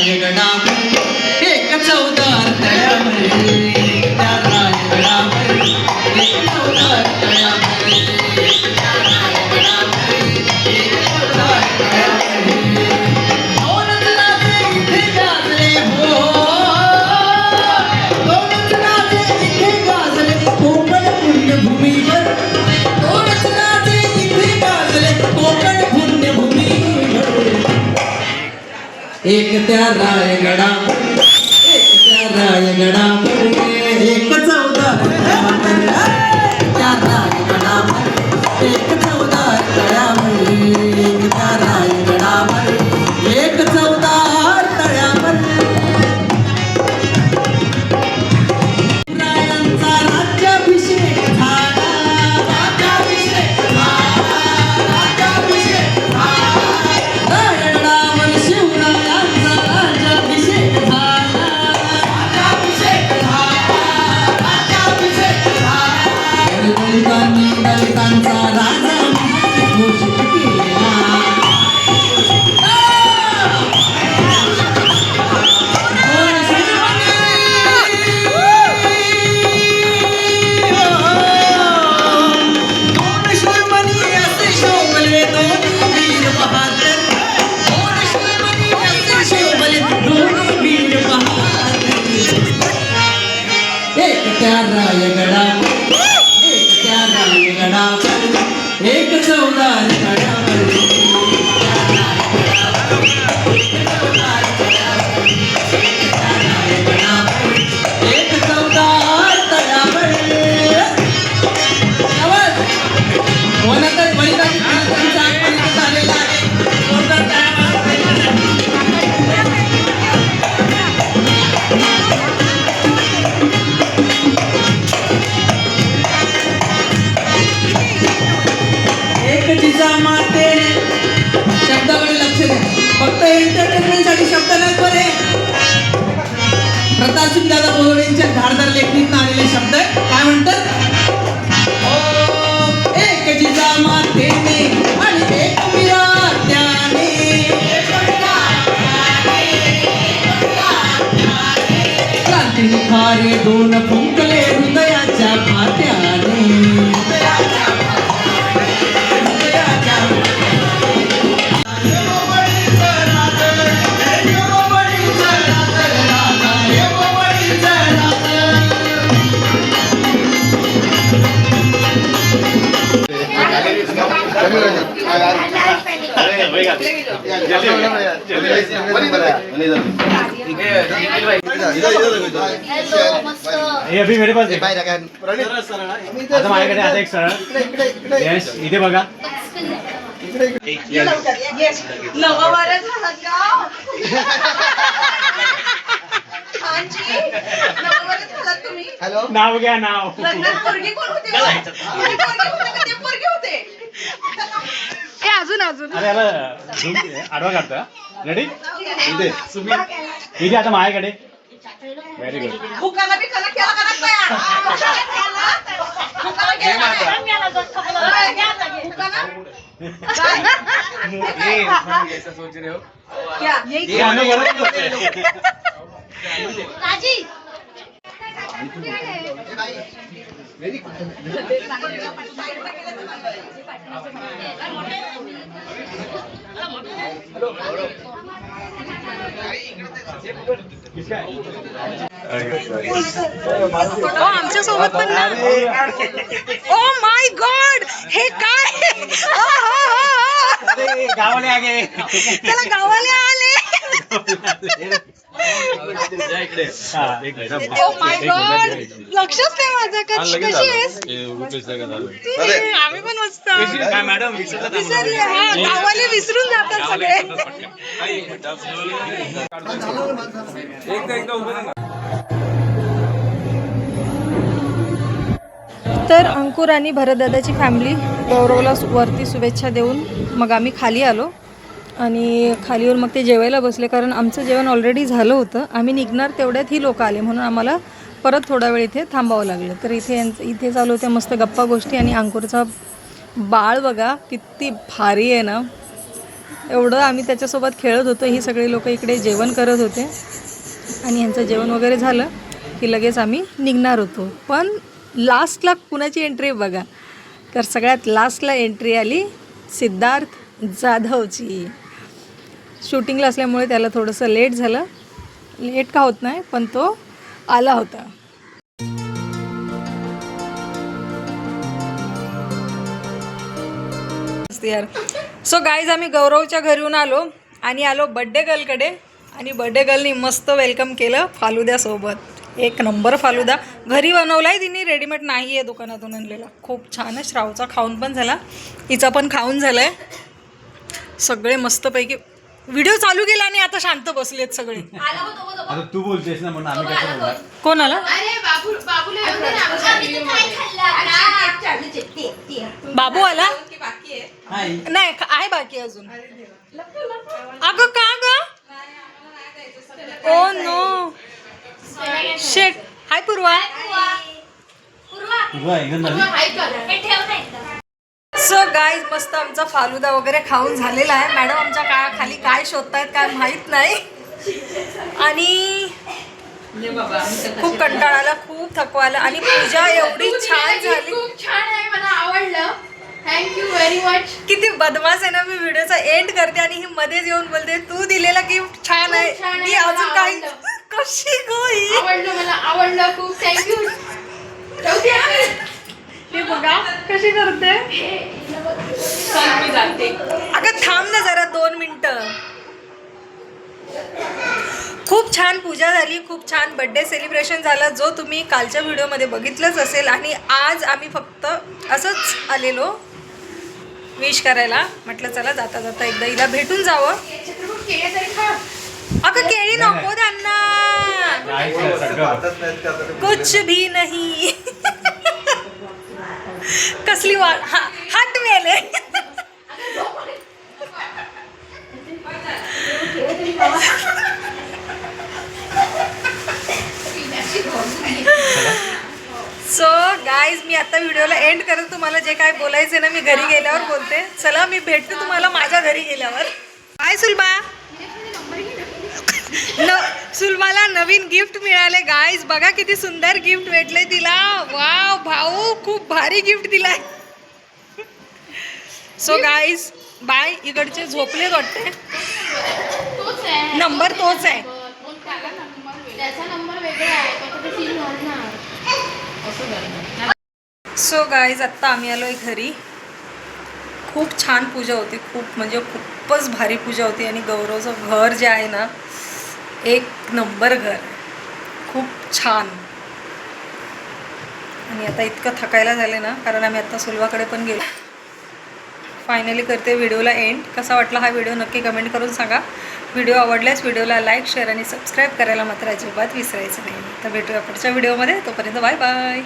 रायगडावर एक चौदार तळ्यावर त्या रायगडावर एक चौदार तळ्यावर त्या रायगडावर एक चौदार तळ्यावर दोनच राजे इथे गाजले हो दोनच राजे इथे गाजले कोकण पुण्यभूमीवर दोनच राजे इथे गाजले कोकण पुण्यभूमीवर एक त्या रायगडावर एक त्या रायगडावर एक चौदार तळ्यावर त्या रायगडावर एक चौदार तळ्यावर एक त्या रायगडावर एक चौदार तळ्यावर रायांचा राज्याभिषेक झाला राज्याभिषेक झाला राज्याभिषेक झाला रायगडावर शिवरायांचा राज्याभिषेक झाला राज्याभिषेक झाला राज्याभिषेक झाला दलितांचा राजा घोषित केला त्या रायगडावर एक त्या रायगडावर एक चौदार तळ्यावर एक चौदार तळ्यावर वनतर वैदाची झालेला आहे चौदार तळ्यावर जिजामातेने शब्दाकडे लक्ष द्या फक्त एंटरटेनमेंटसाठी शब्द नाही बरे प्रतापसिंग दादा बोलवडेंच्या धारदार लेखणीत आलेले शब्द काय म्हणतात एक जिजामातेने आणि एक विराट्याने क्रांती खारे दोन फुंकले हृदयाच्या भात्याने हे अभी मेरे पास आता माझ्याकडे आता एक सरळ यस इथे बघा नाव घ्या नाव अजून अजून अरे याला आडवा काढतो रेडी इथे इथे आता माझ्याकडे व्हेरी गुड सोच रहे हो आमच्या सोबत पण ना ओ माय गॉड हे काय गावाले आगे त्याला गावाले आले ओ माय गॉड लक्षच नाही माझं कशी आहेस आम्ही पण मस्त मॅडम विसरले हा गावाले विसरून जातात सगळे तर अंकुर आणि भरतदादाची फॅमिली गौरवला वरती शुभेच्छा देऊन मग आम्ही खाली आलो आणि खाली येऊन मग ते जेवायला बसले कारण आमचं जेवण ऑलरेडी झालं होतं. आम्ही निघणार तेवढ्यात ही लोक आले म्हणून आम्हाला परत थोडा वेळ इथे थांबावं लागलं. तर इथे चालू होत्या मस्त गप्पा गोष्टी आणि अंकुरचा बाळ बघा किती भारी आहे ना. एवढं आम्ही त्याच्यासोबत खेळत होतो. ही सगळी लोक इकडे जेवण करत होते आणि यांचं जेवण वगैरे झालं की लगेच आम्ही निघणार होतो. पण लास्टला कुणाची एंट्री बघा, तर सगळ्यात लास्टला एंट्री आली सिद्धार्थ जाधवची. शूटिंगला असल्यामुळे त्याला थोडंसं लेट झालं. लेट का होत नाही, पण तो आला होता. यार सो गाईज आम्ही गौरवच्या घरून आलो आणि आलो बड्डे गर्लकडे आणि बड्डे गर्लनी मस्त वेलकम केलं फालुद्यासोबत. एक नंबर फालुदा घरी बनवला आहे तिने, रेडीमेड नाही आहे दुकानातून आणलेला. खूप छान आहे. श्रावचा खाऊन पण झाला, हिचा पण खाऊन झाला आहे. सगळे मस्तपैकी व्हिडिओ चालू केला आणि आता शांत बसलेत सगळे. आता तू बोलतेस ना म्हणून आम्ही कसं बोलणार. कोण आला? बाबू आला नाही आहे बाकी अजून. अगं का ग? ओ नो शेट. हाय पूर्वा. सो गाईज मस्त आमचा फालुदा वगैरे खाऊन झालेला आहे. मॅडम आमच्या खाली काय शोधतायत काय माहीत नाही. आणि खूप कंटाळा आला, खूप थकवा आला आणि पूजा एवढी छान झाली. खूप छान आहे, मला आवडलं. Thank you very much. किती बदमाश आहे ना. मी व्हिडिओचा एंड करते आणि ही मध्येच येऊन बोलते तू दिलेला गिफ्ट छान आहे. मी अजून काही कशी गोई आवडलं, मला आवडलं खूप. थँक्यू. हे बघा कशी करते. अगं थांब ना जरा 2 मिनिटं. खूप छान पूजा झाली, खूप छान बड्डे सेलिब्रेशन झालं, जो तुम्ही कालच्या व्हिडिओमध्ये बघितलंच असेल. आणि आज आम्ही फक्त असंच आलेलो विश करायला. म्हटलं चला जाता जाता एकदा हिला भेटून जावं. अगं केळी नको त्यांना, कुछ भी नाही. कसली वाट हाट मेले. सो गाईज मी आता व्हिडिओला एंड करत तुम्हाला जे काय बोलायचं ना मी घरी गेल्यावर बोलते. चला मी भेटते तुम्हाला माझ्या घरी गेल्यावर. बाय सुलभा. सुलभाला नवीन गिफ्ट मिळाले गाईज. बघा किती सुंदर गिफ्ट भेटले तिला. वाव भाऊ खूप भारी गिफ्ट दिलाय. So guys bye. इकडचे झोपले वाटते. नंबर तोच आहे. त्याचा नंबर वेगळा आहे, त्याचा सीन मारणार. सो गाईज आत्ता आम्ही आलोय घरी. खूप छान पूजा होती, खूप म्हणजे खूपच भारी पूजा होती. आणि गौरवचं घर जे आहे ना एक नंबर घर, खूप छान. आणि आता इतकं थकायला झालं ना, कारण आम्ही आत्ता सुलभाकडे पण गेलो. फायनली करते व्हिडिओला एंड. कसा वाटला हा व्हिडिओ नक्की कमेंट करून सांगा. व्हिडिओ आवडल्यास व्हिडिओला लाईक शेअर आणि सबस्क्राईब करायला मात्र अजिबात विसरायचं नाही. तर भेटूया पुढच्या व्हिडिओमध्ये. तोपर्यंत बाय बाय.